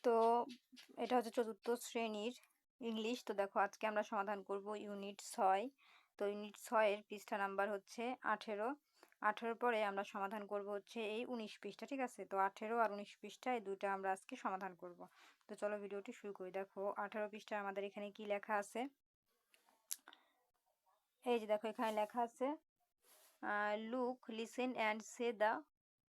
তো এটা হচ্ছে চতুর্থ শ্রেণীর ইংলিশ। তো দেখো আজকে আমরা সমাধান করব ইউনিট 6। তো ইউনিট 6 এর পৃষ্ঠা নাম্বার হচ্ছে 18। 18 পরে আমরা সমাধান করব হচ্ছে এই 19 পৃষ্ঠা, ঠিক আছে? তো 18 আর 19 পৃষ্ঠা এই দুইটা আমরা আজকে সমাধান করব। তো চলো ভিডিওটি শুরু করি। দেখো 18 পৃষ্ঠায় আমাদের এখানে কি লেখা আছে, এই যে দেখো এখানে লেখা আছে look, listen and say the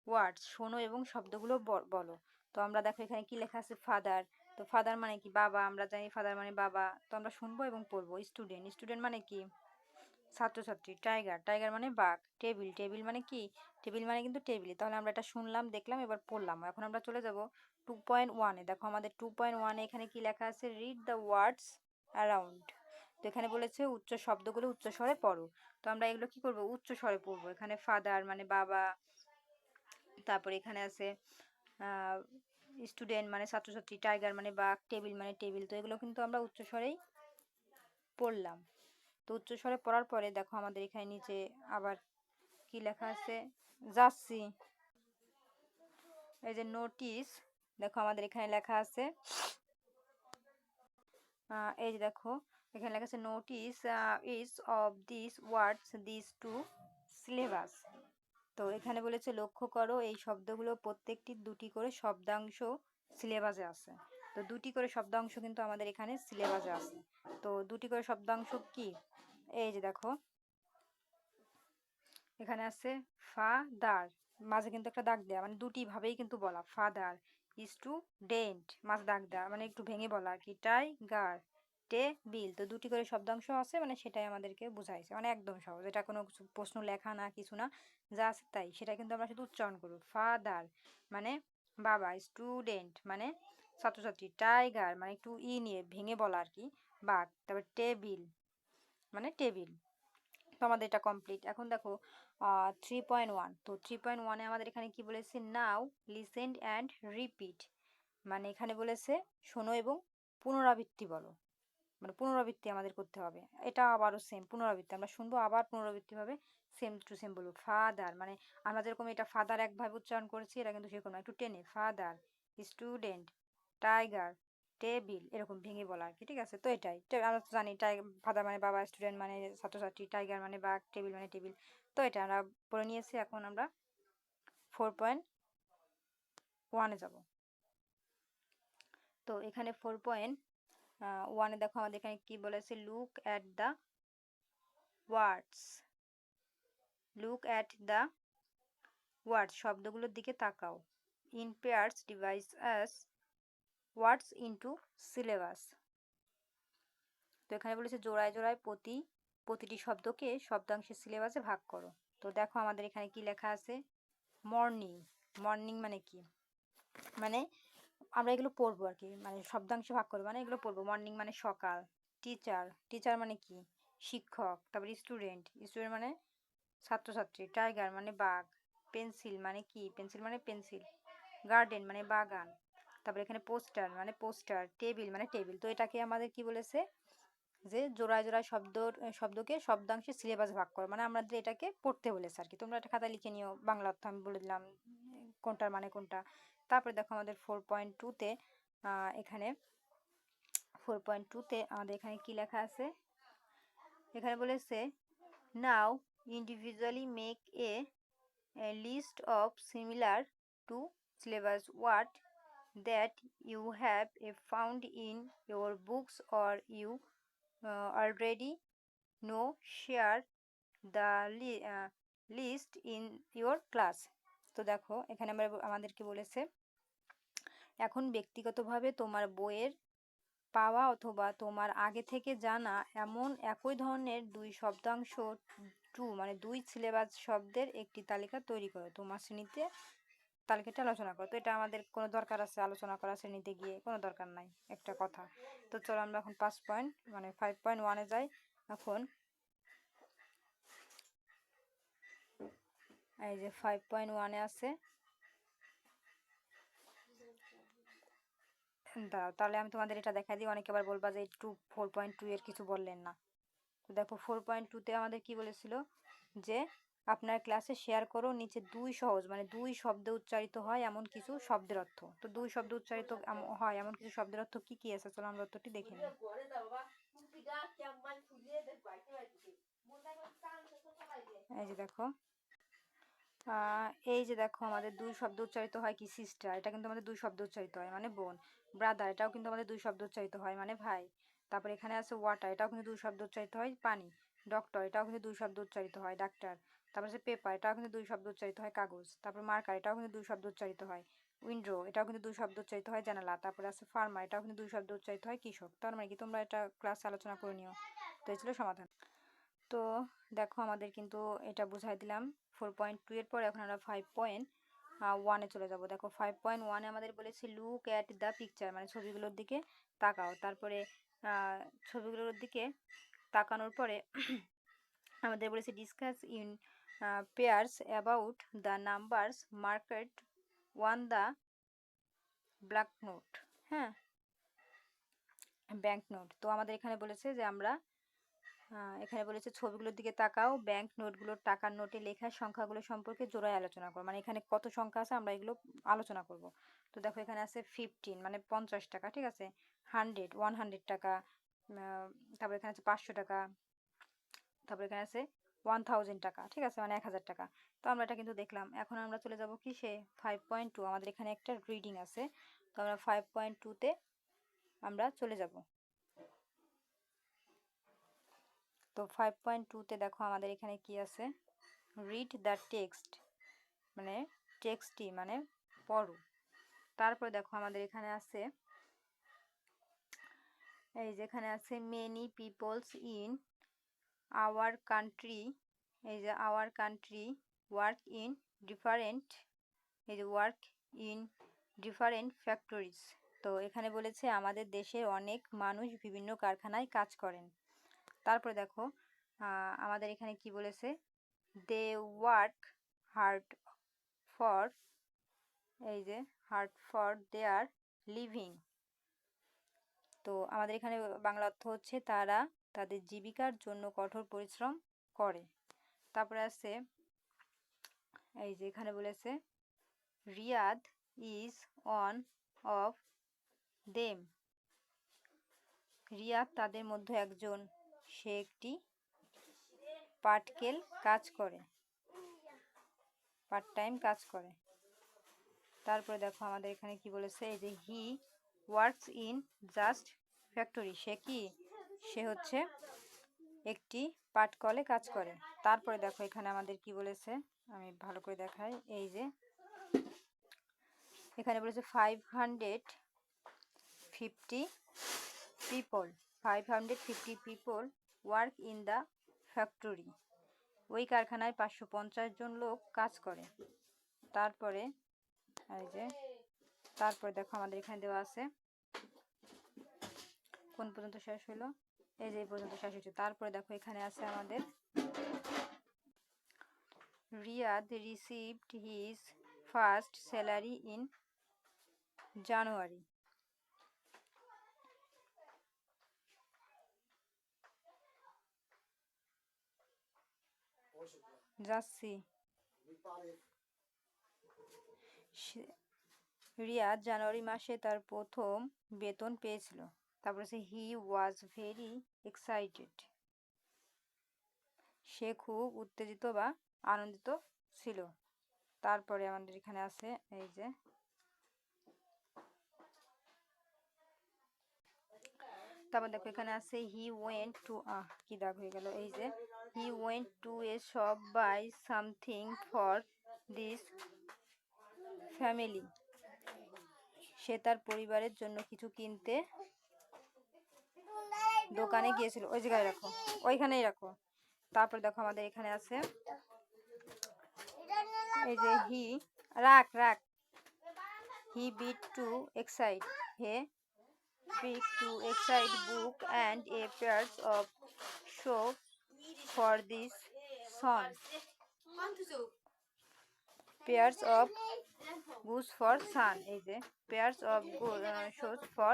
words, শোনো এবং শব্দগুলো বলো। তো আমরা দেখো এখানে কি লেখা আছে, ফাদার। তো ফাদার মানে কি? বাবা। আমরা জানি ফাদার মানে বাবা। তো আমরা শুনবো এবং পড়বো। স্টুডেন্ট, স্টুডেন্ট মানে কি? ছাত্রছাত্রী। টাইগার, টাইগার মানে বাঘ। টেবিল, টেবিল মানে কি? টেবিল মানে কিন্তু টেবিল। তাহলে আমরা এটা শুনলাম, দেখলাম, এবার পড়লাম। এখন আমরা চলে যাব 2.1-এ। দেখো আমাদের 2.1-এ এখানে কি লেখা আছে, রিড দ্য ওয়ার্ডস অ্যারাউন্ড। তো এখানে বলেছে উচ্চ শব্দগুলো উচ্চ স্বরে পড়ো। তো আমরা এগুলো কি করব, উচ্চ স্বরে পড়বো। এখানে ফাদার মানে বাবা, তারপরে এখানে আছে স্টুডেন্ট মানে ছাত্রছাত্রী, টাইগার মানে বাঘ, টেবিল মানে টেবিল। তো এগুলো কিন্তু আমরা উচ্চস্বরেই পড়লাম। তো উচ্চস্বরে পড়ার পরে দেখো আমাদের এখানে নিচে আবার কি লেখা আছে, যাচ্ছি। এই যে নোটিস, দেখো আমাদের এখানে লেখা আছে এই যে দেখো এখানে লেখা আছে notice is of this words this to syllabus. তো এখানে বলেছে লক্ষ্য করো এই শব্দগুলো প্রত্যেকটি দুটি করে শব্দাংশ সিলেবাসে আছে। তো দুটি করে শব্দাংশ কিন্তু আমাদের এখানে সিলেবাসে আছে। তো দুটি করে শব্দাংশ কি, এই যে দেখো এখানে আছে ফাদার, মাঝে কিন্তু একটা দাগ দেয়া, মানে দুটি ভাবেই কিন্তু বলা। ফাদার, স্টুডেন্ট, মাঝে দাগ দেয়া, মানে একটু ভেঙে বলা আর কি। Tiger, table. তো দুটি করে শব্দাংশ আছে, মানে সেটাই আমাদেরকে বুঝাইছে, মানে একদম সহজ। এটা কোনো প্রশ্ন লেখা না, কিছু না, যা আছে তাই। সেটা কিন্তু আমরা শুধু উচ্চারণ করবো। ফাদার মানে বাবা, স্টুডেন্ট মানে ছাত্রছাত্রী, টাইগার মানে একটু নিয়ে ভেঙে বলা আর কি, বাঘ। তারপর টেবিল মানে টেবিল। তো আমাদের এটা কমপ্লিট। এখন দেখো 3.1। তো 3.1-এ আমাদের এখানে কি বলেছে, নাও লিসেন অ্যান্ড রিপিট। মানে এখানে বলেছে শোনো এবং পুনরাবৃত্তি বলো, মানে পুনরাবৃত্তি আমাদের করতে হবে। এটা আবারও সেম পুনরাবৃত্তি, আমরা শুনবো আবার পুনরাবৃত্তি হবে, সেম টু সেম বলবো। ফাদার মানে আমরা যেরকম এটা ফাদার একভাবে উচ্চারণ করেছি, এটা কিন্তু সেরকম না, একটু টেনে। ফাদার, স্টুডেন্ট, টাইগার, টেবিল, এরকম ভেঙে বলা আর কি, ঠিক আছে? তো এটাই আমরা তো জানি, ফাদার মানে বাবা, স্টুডেন্ট মানে ছাত্রছাত্রী, টাইগার মানে বাঘ, টেবিল মানে টেবিল। তো এটা আমরা পড়ে নিয়েছি। এখন আমরা 4.1-এ যাব। তো এখানে 4.1-এ দেখো আমাদের এখানে কি বলেছে, look at the words, look at the words, শব্দগুলোর দিকে তাকাও। In pairs divide as words into syllables. তো এখানে বলেছে জোড়ায় জোড়ায় প্রতিটি শব্দকে শব্দাংশের সিলেবাসে ভাগ করো। তো দেখো আমাদের এখানে কি লেখা আছে, মর্নিং। মর্নিং মানে কি, মানে আমরা এগুলো পড়বো আর কি, মানে শব্দাংশে ভাগ করবো, মানে এগুলো পড়বো। মর্নিং মানে সকাল। টিচার, টিচার মানে কি? শিক্ষক। তারপরে স্টুডেন্ট, স্টুডেন্ট মানে ছাত্রছাত্রী। টাইগার মানে বাঘ। পেন্সিল মানে কি? পেন্সিল মানে পেন্সিল। গার্ডেন মানে বাগান। তারপরে এখানে পোস্টার মানে পোস্টার। টেবিল মানে টেবিল। তো এটাকে আমাদের কি বলেছে, যে জোড়ায় জোড়ায় শব্দকে শব্দাংশে সিলেবাস ভাগ করো, মানে আমাদের এটাকে পড়তে বলেছে আর কি। তোমরা একটা খাতায় লিখে নিও, বাংলা অর্থ আমি বলে দিলাম কোনটার মানে কোনটা। তারপরে দেখো আমাদের 4.2-তে এখানে 4.2-তে আমাদের এখানে কি লেখা আছে, এখানে বলেছে now individually make a list of similar to syllabus word that you have found in your books or you already know. Share the list in your class. তো দেখো এখানে আমাদেরকে বলেছে এখন ব্যক্তিগতভাবে তোমার বইয়ের পাওয়া অথবা তোমার আগে থেকে জানা এমন একই ধরনের দুই শব্দাংশ মানে দুই সিলেবাস শব্দের একটি তালিকা তৈরি করো। তোমার শ্রেণীতে তালিকাটা আলোচনা করো। তো এটা আমাদের কোনো দরকার আছে আলোচনা করা শ্রেণীতে গিয়ে? কোনো দরকার নাই, একটা কথা। তো চলো আমরা এখন 5.1-এ যাই। এখন এই যে 5.1-এ আছে, দাঁড়াও তাহলে আমি তোমাদের এটা দেখা দিই, অনেকে আবার বলবা যে 4.2 এর কিছু বললেন না। তো দেখো 4.2-তে আমাদের কি বলেছিল, যে আপনার ক্লাসে শেয়ার করো নিচে দুই সহজ মানে দুই শব্দে উচ্চারিত হয় এমন কিছু শব্দের অর্থ। তো দুই শব্দে উচ্চারিত হয় এমন কিছু শব্দের অর্থ কি কি আছে, চলো আমরা অর্থটি দেখে নিই। এই যে দেখো, এই যে দেখো আমাদের দুই শব্দ উচ্চারিত হয় কি, সিস্টার, এটা কিন্তু আমাদের দুই শব্দ উচ্চারিত হয় মানে বোন। ব্রাদার, এটাও কিন্তু আমাদের দুই শব্দ উচ্চারিত হয় মানে ভাই। তারপর এখানে আছে ওয়াটার, এটাও কিন্তু দুই শব্দ উচ্চারিত হয় পানি। ডক্টর, এটাও কিন্তু দুই শব্দ উচ্চারিত হয় ডাক্তার। তারপর আছে পেপার, এটাও কিন্তু দুই শব্দ উচ্চারিত হয় কাগজ। তারপর মার্কার, এটাও কিন্তু দুই শব্দ উচ্চারিত হয় উইন্ডো, এটাও কিন্তু দুই শব্দ উচ্চারিত হয় জানালা। তারপর আছে ফার্মার, এটাও কিন্তু দুই শব্দ উচ্চারিত হয় কৃষক। তার মানে কি তোমরা এটা ক্লাসে আলোচনা করে নিও। তো এই ছিল সমাধান। তো দেখো আমাদের কিন্তু এটা বুঝাই দিলাম 4.2 এর পর। এখন আমরা 5.1-এ চলে যাব। দেখো 5.1-এ আমাদের বলেছে লুক অ্যাট দ্য পিকচার, মানে ছবিগুলোর দিকে তাকাও। তারপরে ছবিগুলোর দিকে তাকানোর পরে আমাদের বলেছে discuss in pairs about the numbers market one the black note, হ্যাঁ, ব্যাংক নোট। তো আমাদের এখানে বলেছে যে আমরা এখানে বলেছে ছবিগুলোর দিকে তাকাও, ব্যাংক নোটগুলোর টাকার নোটে লেখা সংখ্যাগুলো সম্পর্কে জোড়ায় আলোচনা করো। মানে এখানে কত সংখ্যা আছে আমরা এগুলো আলোচনা করব। তো দেখো এখানে আছে 15 মানে 50 টাকা, ঠিক আছে, 100 টাকা, তারপর এখানে আছে 500 টাকা, তারপর এখানে আছে 1000 টাকা, ঠিক আছে, মানে 1000 টাকা। তো আমরা এটা কিন্তু দেখলাম। এখন আমরা চলে যাব কিসে, 5.2। আমাদের এখানে একটা রিডিং আছে, তো আমরা 5.2-তে আমরা চলে যাব। তো 5.2-তে দেখো আমাদের এখানে কি আছে, রিড দ্য টেক্সট, মানে টেক্সটটি মানে পড়ো। তারপর দেখো আমাদের এখানে আছে, এই যেখানে আছে many peoples in our country, এই যে our country work in different, এই যে ওয়ার্ক ইন ডিফারেন্ট ফ্যাক্টরিজ। তো এখানে বলেছে আমাদের দেশের অনেক মানুষ বিভিন্ন কারখানায় কাজ করেন। তারপরে দেখো আমাদের এখানে কি বলেছে, দে ওয়ার্ক হার্ড ফর, এই যে হার্ড ফর দেয়ার লিভিং। তো আমাদের এখানে বাংলা অর্থ হচ্ছে তারা তাদের জীবিকার জন্য কঠোর পরিশ্রম করে। তারপরে আছে এই যে এখানে বলেছে Riyad is one of them, Riyad তাদের মধ্যে একজন, সে একটি পাটকেল কাজ করে, পার্ট টাইম কাজ করে। তারপরে দেখো আমাদের এখানে কি বলেছে, এই যে he works in just factory, সে কি, সে হচ্ছে একটি পাটকলে কাজ করে। তারপরে দেখো এখানে আমাদের কি বলেছে, আমি ভালো করে দেখাই, এই যে এখানে বলেছে 550 people, 550 people work in the factory, ওই কারখানায় 550 জন লোক কাজ করে। তারপরে এই যে তারপরে দেখো আমাদের এখানে দেওয়া আছে কোন পর্যন্ত শেষ হলো, এই যে এই পর্যন্ত শেষ হয়েছে। তারপরে দেখো এখানে আছে আমাদের Riyad received his first salary in January, যাচ্ছি, রিয়াদ জানুয়ারি মাসে তার প্রথম বেতন পেয়েছিল। তারপরে সে হি ওয়াজ ভেরি এক্সাইটেড, সে খুব উত্তেজিত বা আনন্দিত ছিল। তারপরে আমাদের এখানে আছে এই যে তারপর দেখো এখানে আছে হি ওয়েন্ট টু, কি দাগ হয়ে গেল, এই যে he went to a shop buy something for this family, সে তার পরিবারের জন্য কিছু কিনতে দোকানে গিয়েছিল। ওই জায়গায় রাখো, ওইখানেই রাখো। তারপর দেখো আমাদের এখানে আছে এই যে হি, রাখ রাখ, he bit to excite, he pick to excite book and a pairs of show for this son, pairs of goose for son, এই যে pairs of shoes for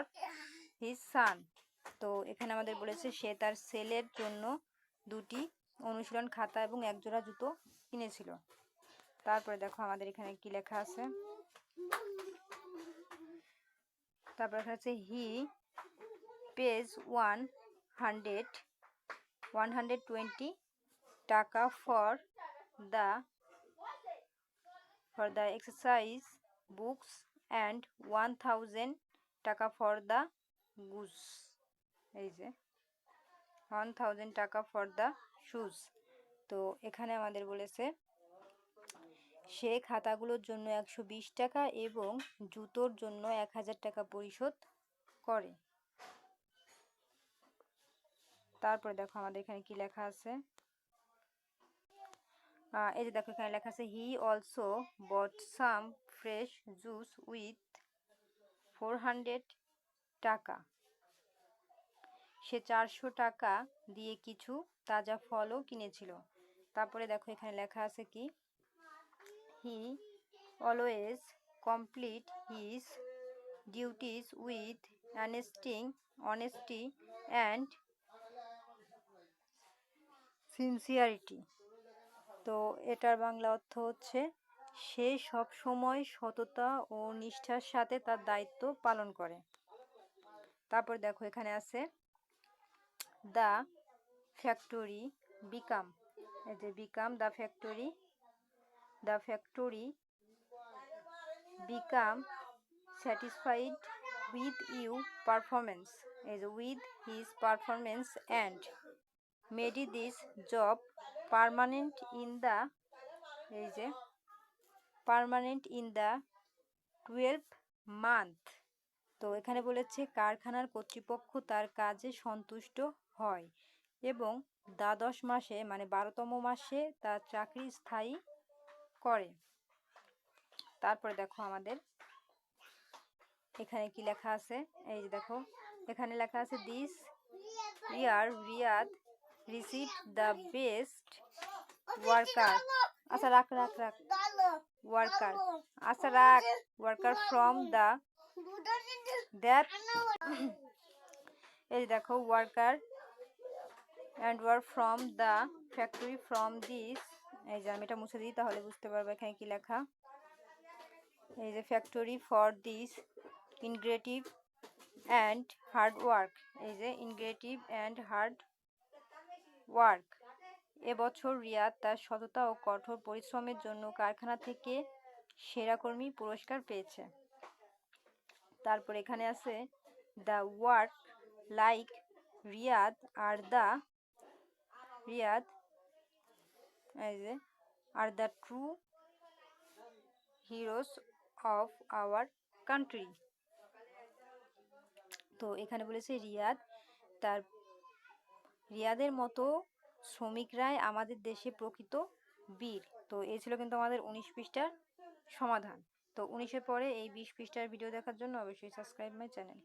his son। তো এখানে আমাদের বলেছে সে তার ছেলের জন্য দুটি অনুশীলন খাতা এবং একজোড়া জুতো কিনেছিল। তারপরে দেখো আমাদের এখানে কি লেখা আছে। তারপরে এখানে আছে হি পেজ 120 টাকা for the exercise books and 1000 টাকা ফর দ্য গুজ। এই যে 1000 টাকা ফর দ্য শুজ। তো এখানে আমাদের বলেছে সে খাতাগুলোর জন্য 120 টাকা এবং জুতোর জন্য 1000 টাকা পরিশোধ করে। তারপরে দেখো আমাদের এখানে কি লেখা আছে। এই যে দেখো এখানে লেখা আছে he also bot some fresh juice with 400 টাকা। সে 400 টাকা দিয়ে কিছু তাজা ফলও কিনেছিল। তারপরে দেখো এখানে লেখা আছে কি he always complete his duties with honesty and sincerity. তো এটার বাংলা অর্থ হচ্ছে সে সব সময় সততা ও নিষ্ঠার সাথে তার দায়িত্ব পালন করে। তারপর দেখো এখানে আছে দ্য ফ্যাক্টরি বিকাম। এই যে become the factory become satisfied with you performance. এই যে with his performance and made this job permanent in the এই যে permanent in the 12th month. তো এখানে বলেছে কারখানার কর্তৃপক্ষ তার কাজে সন্তুষ্ট হয় এবং দ্বাদশ মাসে মানে 12তম মাসে তার চাকরি স্থায়ী করে। তারপরে দেখো আমাদের এখানে কি লেখা আছে। এই যে দেখো এখানে লেখা আছে this year Riyad receive the best worker. আচ্ছা রাখ ওয়ার্কার। আচ্ছা রাখ ওয়ার্কার ফ্রম দ্য দ্যাট এই দেখো worker and work from the factory from this. এই যে আমি এটা মুছে দিই তাহলে বুঝতে পারবো এখানে কি লেখা। এই যে factory for this integrative and hard work. এই যে ইনগ্রেটিভ অ্যান্ড হার্ড ওয়ার্ক। এবছর রিয়াদ তার সততা ও কঠোর পরিশ্রমের জন্য কারখানা থেকে সেরা কর্মী পুরস্কার পেয়েছে। তারপর এখানে আছে the work like Riyad are the true heroes of our country. তো এখানে বলেছে রিয়াদের মতো শ্রমিকরাই আমাদের দেশে প্রকৃত বীর। তো এই ছিল কিন্তু আমাদের 19 পৃষ্ঠার সমাধান। তো 19-এর পরে এই 20 পৃষ্ঠার ভিডিও দেখার জন্য অবশ্যই সাবস্ক্রাইব মাই চ্যানেল।